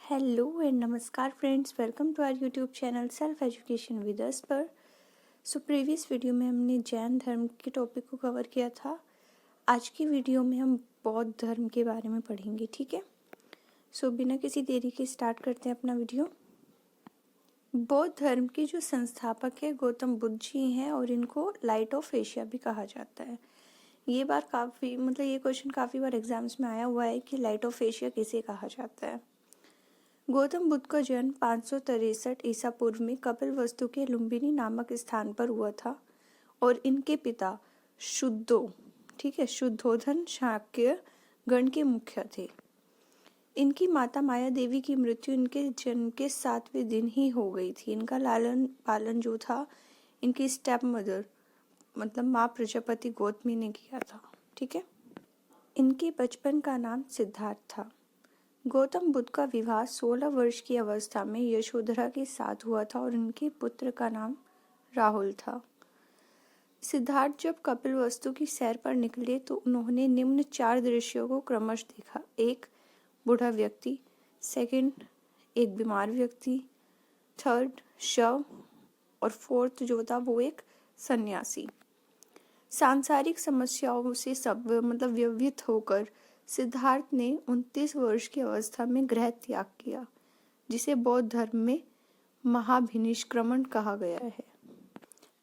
Hello and नमस्कार friends, welcome to our YouTube channel self education with us पर। Previous video में हमने जैन धर्म के टॉपिक को कवर किया था। आज की वीडियो में हम बौद्ध धर्म के बारे में पढ़ेंगे, ठीक है। बिना किसी देरी के स्टार्ट करते हैं अपना वीडियो। बौद्ध धर्म के जो संस्थापक है गौतम बुद्ध जी हैं और इनको लाइट ऑफ एशिया भी कहा जाता है। ये क्वेश्चन काफ़ी बार एग्जाम्स में आया हुआ है कि लाइट ऑफ एशिया किसे कहा जाता है। गौतम बुद्ध का जन्म 563 ईसा पूर्व में कपिलवस्तु के लुम्बिनी नामक स्थान पर हुआ था और इनके पिता शुद्धोधन शाक्य गण के मुख्य थे। इनकी माता माया देवी की मृत्यु इनके जन्म के 7वें दिन ही हो गई थी। इनका लालन पालन जो था इनकी स्टेप मदर माँ प्रजापति गौतमी ने किया था, ठीक है। इनके बचपन का नाम सिद्धार्थ था। गौतम बुद्ध का विवाह 16 वर्ष की अवस्था में यशोधरा के साथ हुआ था और उनके पुत्र का नाम राहुल था। सिद्धार्थ जब कपिलवस्तु की सैर पर निकले तो उन्होंने निम्न 4 दृश्यों को क्रमश देखा। 1 बूढ़ा व्यक्ति, 2 एक बीमार व्यक्ति, 3 शव और 4 जो था वो एक सन्यासी। सांसारिक समस्याओं से व्यथित होकर सिद्धार्थ ने 29 वर्ष की अवस्था में गृह त्याग किया, जिसे बौद्ध धर्म में महाभिनिष्क्रमण कहा गया है।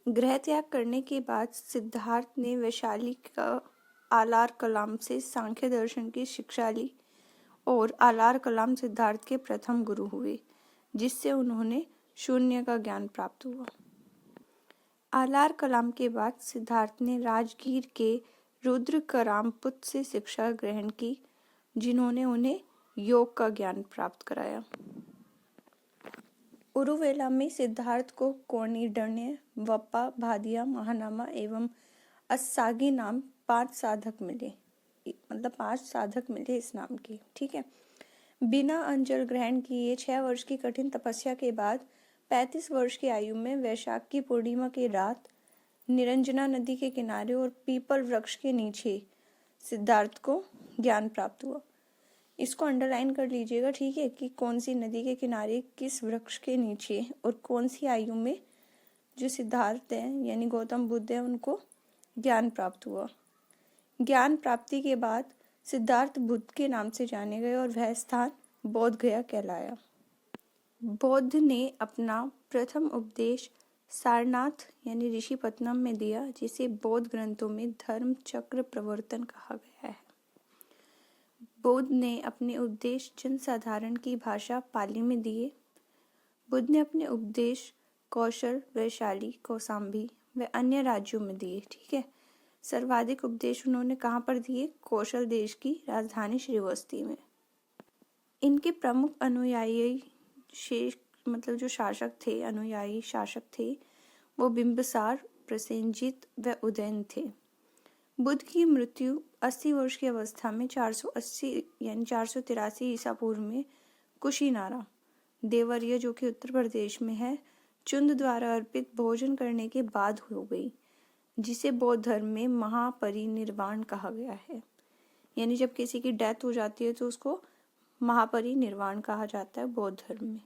गृह त्याग करने के बाद सिद्धार्थ ने वैशाली का आलार कलाम से सांख्य दर्शन की शिक्षा ली और आलार कलाम सिद्धार्थ के प्रथम गुरु हुए, जिससे उन्होंने शून्य का ज्ञान प्राप्त हुआ। आलार कलाम के बाद सिद्धार्थ ने राजगीर के रुद्रकरामपुत से शिक्षा ग्रहण की, जिन्होंने उन्हें योग का ज्ञान प्राप्त कराया। उरुवेला में सिद्धार्थ को कोणिडण्य, वप्पा, भादिया, महानामा एवं अस्सागी नाम 5 साधक मिले। 5 साधक मिले इस नाम के, ठीक है। बिना अंजल ग्रहण किए 6 वर्ष की कठिन तपस्या के बाद 35 वर्ष की आयु में वैशाख की पूर्णिमा की रात निरंजना नदी के किनारे और पीपल वृक्ष के नीचे सिद्धार्थ को ज्ञान प्राप्त हुआ। इसको अंडरलाइन कर लीजिएगा, ठीक है, कि कौन सी नदी के किनारे, किस वृक्ष के नीचे और कौन सी आयु में जो सिद्धार्थ है यानी गौतम बुद्ध है उनको ज्ञान प्राप्त हुआ। ज्ञान प्राप्ति के बाद सिद्धार्थ बुद्ध के नाम से जाने गए और वह स्थान बोध गया कहलाया। बौद्ध ने अपना प्रथम उपदेश सारनाथ यानी ऋषिपत्तनम में दिया, जिसे बौद्ध ग्रंथों में धर्म चक्र प्रवर्तन कहा गया है। बुद्ध ने अपने उपदेश जनसाधारण की भाषा पाली में दिए। बुद्ध ने अपने उपदेश कौशल, वैशाली, कौसाम्बी व अन्य राज्यों में दिए, ठीक है। सर्वाधिक उपदेश उन्होंने कहाँ पर दिए? कौशल देश की राजधानी श्रीवस्ती में। इनके प्रमुख अनुयायी जो शासक थे, अनुयायी शासक थे, वो बिंबिसार, प्रसेनजित व उदयन थे। बुद्ध की मृत्यु 80 वर्ष की अवस्था में 480 यानी 483 ईसा पूर्व में कुशीनारा, देवरिया जो कि उत्तर प्रदेश में है, चुंद द्वारा अर्पित भोजन करने के बाद हो गई, जिसे बौद्ध धर्म में महापरिनिर्वाण कहा गया है। यानी जब किसी की डेथ हो जाती है तो उसको महापरिनिर्वाण कहा जाता है बौद्ध धर्म में।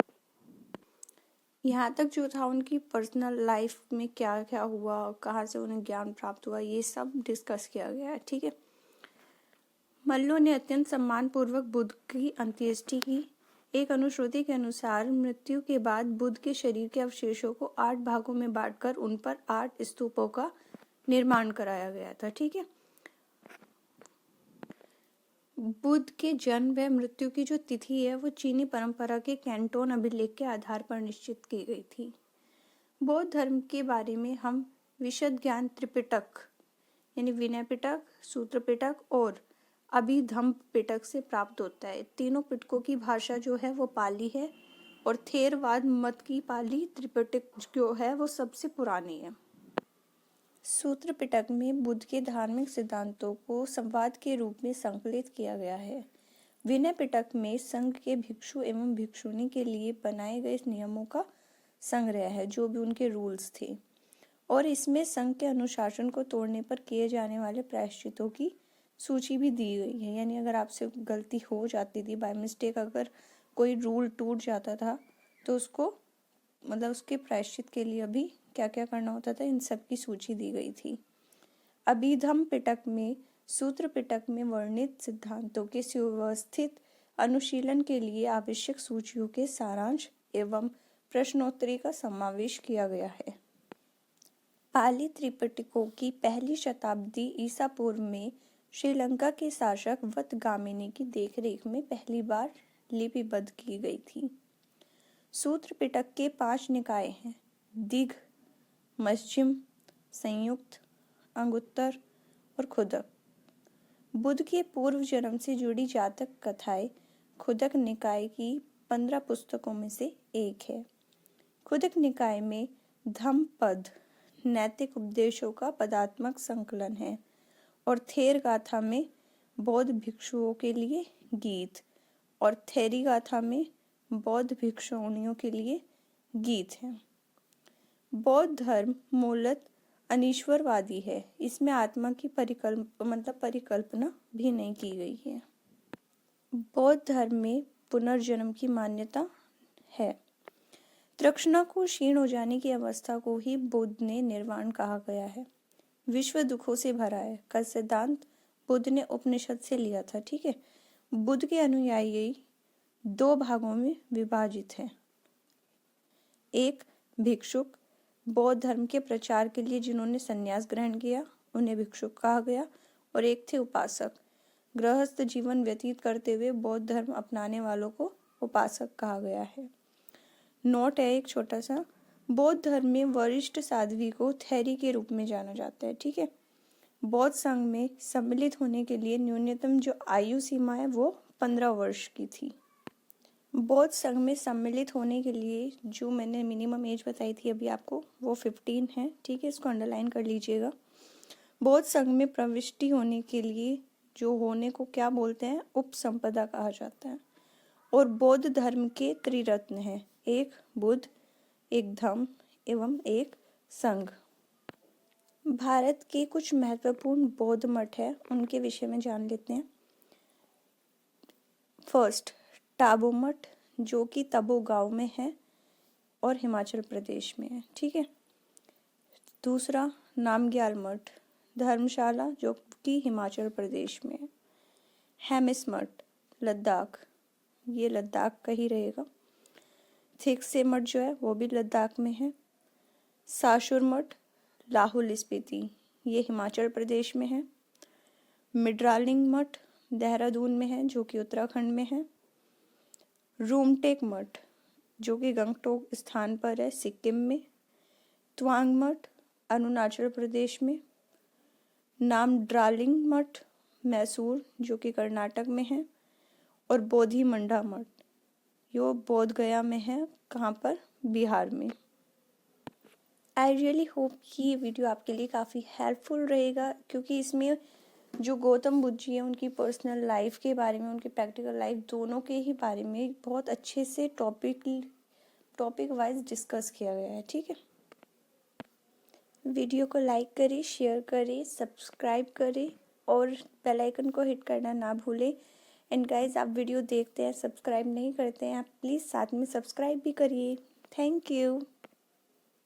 यहाँ तक जो था उनकी पर्सनल लाइफ में क्या क्या हुआ, कहाँ से उन्हें ज्ञान प्राप्त हुआ, ये सब डिस्कस किया गया है, ठीक है। मल्लों ने अत्यंत सम्मान पूर्वक बुद्ध की अंत्येष्टि की। एक अनुश्रुति के अनुसार मृत्यु के बाद बुद्ध के शरीर के अवशेषों को 8 भागों में बांटकर उन पर 8 स्तूपों का निर्माण कराया गया था, ठीक है। बुद्ध के जन्म व मृत्यु की जो तिथि है वो चीनी परंपरा के कैंटोन अभिलेख के आधार पर निश्चित की गई थी। बौद्ध धर्म के बारे में हम विशद ज्ञान त्रिपिटक यानी विनय पिटक, सूत्र पिटक और अभिधम्म पिटक से प्राप्त होता है। तीनों पिटकों की भाषा जो है वो पाली है और थेरवाद मत की पाली त्रिपिटक जो है वो सबसे पुरानी है। सूत्र पिटक में बुद्ध के धार्मिक सिद्धांतों को संवाद के रूप में संकलित किया गया है। विनय पिटक में संघ के भिक्षु एवं भिक्षुणी के लिए बनाए गए नियमों का संग्रह है, जो भी उनके रूल्स थे, और इसमें संघ के अनुशासन को तोड़ने पर किए जाने वाले प्रायश्चितों की सूची भी दी गई है। यानी अगर आपसे गलती हो जाती थी, बाय मिस्टेक अगर कोई रूल टूट जाता था तो उसको मतलब उसके प्रायश्चित के लिए अभी क्या क्या करना होता था, इन सब की सूची दी गई थी। अभिधम्म पिटक में सूत्र पिटक में वर्णित सिद्धांतों के सुव्यवस्थित अनुशीलन के लिए आवश्यक सूचियों के सारांश एवं प्रश्नोत्तरी का समावेश किया गया है। पाली त्रिपिटकों की पहली शताब्दी ईसा पूर्व में श्रीलंका के शासक वटगामिनी की देखरेख में पहली बार लिपिबद्ध की गई थी। सूत्र पिटक के 5 निकाय हैं: दिघ, मध्यम, संयुक्त, अंगुत्तर और खुदक। बुद्ध के पूर्व जन्म से जुड़ी जातक कथाएं खुदक निकाय की 15 पुस्तकों में से एक है। खुदक निकाय में धम्मपद नैतिक उपदेशों का पदात्मक संकलन है और थेर गाथा में बौद्ध भिक्षुओं के लिए गीत और थेरी गाथा में बौद्ध भिक्षुणियों के लिए गीत हैं। बौद्ध धर्म मूलतः अनीश्वरवादी है। इसमें आत्मा की परिकल्पना भी नहीं की गई है। बौद्ध धर्म में पुनर्जन्म की मान्यता है। तृष्णा को क्षीण हो जाने की अवस्था को ही बुद्ध ने निर्वाण कहा गया है। विश्व दुखों से भरा है का सिद्धांत बुद्ध ने उपनिषद से लिया था। ठीक है। बुद्ध के अनुयायी 2 भागों में विभाजित हैं। एक भिक्षुक, बौद्ध धर्म के प्रचार के लिए जिन्होंने संन्यास ग्रहण किया उन्हें भिक्षुक कहा गया, और एक थे उपासक, गृहस्थ जीवन व्यतीत करते हुए बौद्ध धर्म अपनाने वालों को उपासक कहा गया है। नोट है एक छोटा सा, बौद्ध धर्म में वरिष्ठ साध्वी को थेरी के रूप में जाना जाता है। ठीक है। बौद्ध संघ में सम्मिलित होने के लिए न्यूनतम जो आयु सीमा है वो 15 वर्ष की थी। बौद्ध संघ में सम्मिलित होने के लिए जो मैंने मिनिमम एज बताई थी अभी आपको, वो 15 है। ठीक है, इसको अंडरलाइन कर लीजिएगा। बौद्ध संघ में प्रविष्टि होने के लिए जो होने को क्या बोलते हैं, उपसंपदा कहा जाता है। और बौद्ध धर्म के त्रिरत्न हैं, एक बुद्ध, एक धम्म एवं एक संघ। भारत के कुछ महत्वपूर्ण बौद्ध मठ है, उनके विषय में जान लेते हैं। फर्स्ट, टाबो मठ जो कि तबो गांव में है और हिमाचल प्रदेश में है। ठीक है। दूसरा, नामग्याल मठ धर्मशाला जो कि हिमाचल प्रदेश में है। हेमिस मठ लद्दाख, ये लद्दाख का ही रहेगा। थिकसे मठ जो है वो भी लद्दाख में है। साशुर मठ लाहौल स्पीति, ये हिमाचल प्रदेश में है। मिड्रालिंग मठ देहरादून में है जो कि उत्तराखंड में है। रूमटेक मठ जो कि गंगटोक स्थान पर है सिक्किम में। त्वांग मठ अरुणाचल प्रदेश में। नामड्रालिंग मठ मैसूर जो कि कर्नाटक में है। और बोधि मंडा मठ यो बोध गया में है, कहाँ पर, बिहार में। आई रियली होप कि ये वीडियो आपके लिए काफ़ी हेल्पफुल रहेगा, क्योंकि इसमें जो गौतम बुद्ध जी हैं उनकी पर्सनल लाइफ के बारे में, उनकी प्रैक्टिकल लाइफ दोनों के ही बारे में बहुत अच्छे से टॉपिक वाइज डिस्कस किया गया है। ठीक है। वीडियो को लाइक करें, शेयर करें, सब्सक्राइब करें और बेल आइकन को हिट करना ना भूलें। एंड गाइज, आप वीडियो देखते हैं, सब्सक्राइब नहीं करते हैं, आप प्लीज़ साथ में सब्सक्राइब भी करिए। Thank you.